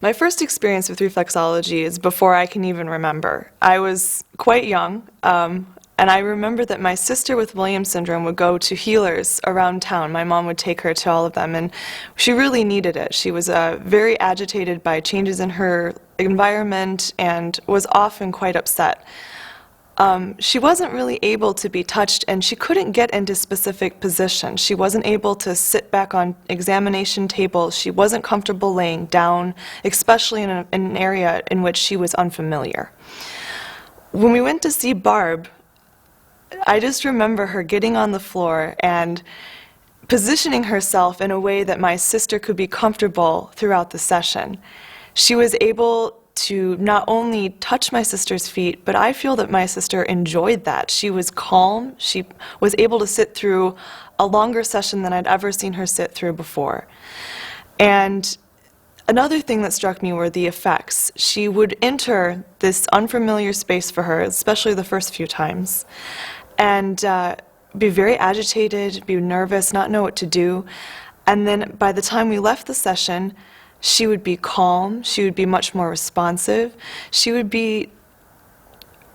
My first experience with reflexology is before I can even remember. I was quite young, and I remember that my sister with Williams syndrome would go to healers around town. My mom would take her to all of them, and she really needed it. She was very agitated by changes in her environment and was often quite upset. She wasn't really able to be touched, and she couldn't get into specific positions. She wasn't able to sit back on examination tables. She wasn't comfortable laying down, especially in an area in which she was unfamiliar. When we went to see Barb, I just remember her getting on the floor and positioning herself in a way that my sister could be comfortable throughout the session. She was able to not only touch my sister's feet, but I feel that my sister enjoyed that. She was calm. She was able to sit through a longer session than I'd ever seen her sit through before. And another thing that struck me were the effects. She would enter this unfamiliar space for her, especially the first few times, and be very agitated, be nervous, not know what to do. And then by the time we left the session, she would be calm, she would be much more responsive, she would be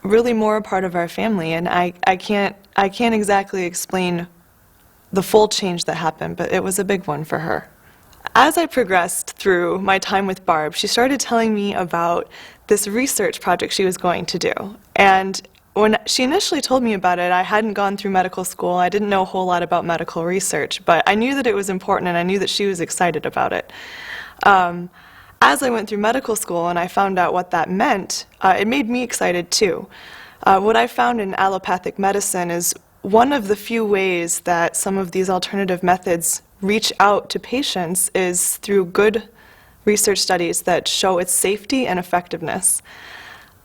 really more a part of our family, and I can't exactly explain the full change that happened, but it was a big one for her. As I progressed through my time with Barb, she started telling me about this research project she was going to do, and when she initially told me about it, I hadn't gone through medical school, I didn't know a whole lot about medical research, but I knew that it was important and I knew that she was excited about it. As I went through medical school and I found out what that meant, it made me excited too. What I found in allopathic medicine is one of the few ways that some of these alternative methods reach out to patients is through good research studies that show its safety and effectiveness.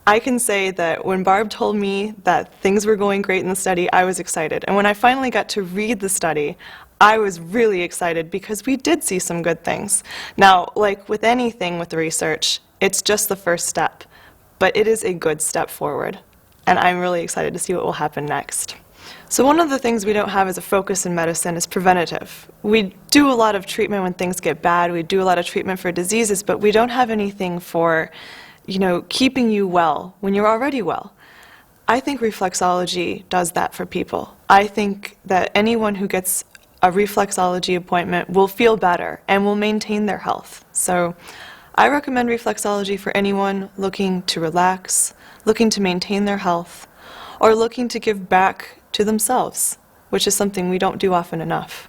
I can say that when Barb told me that things were going great in the study, I was excited. And when I finally got to read the study, I was really excited because we did see some good things. Now, like with anything with research, it's just the first step, but it is a good step forward. And I'm really excited to see what will happen next. So one of the things we don't have as a focus in medicine is preventative. We do a lot of treatment when things get bad, we do a lot of treatment for diseases, but we don't have anything for, keeping you well when you're already well. I think reflexology does that for people. I think that anyone who gets a reflexology appointment will feel better and will maintain their health. So I recommend reflexology for anyone looking to relax, looking to maintain their health, or looking to give back to themselves, which is something we don't do often enough.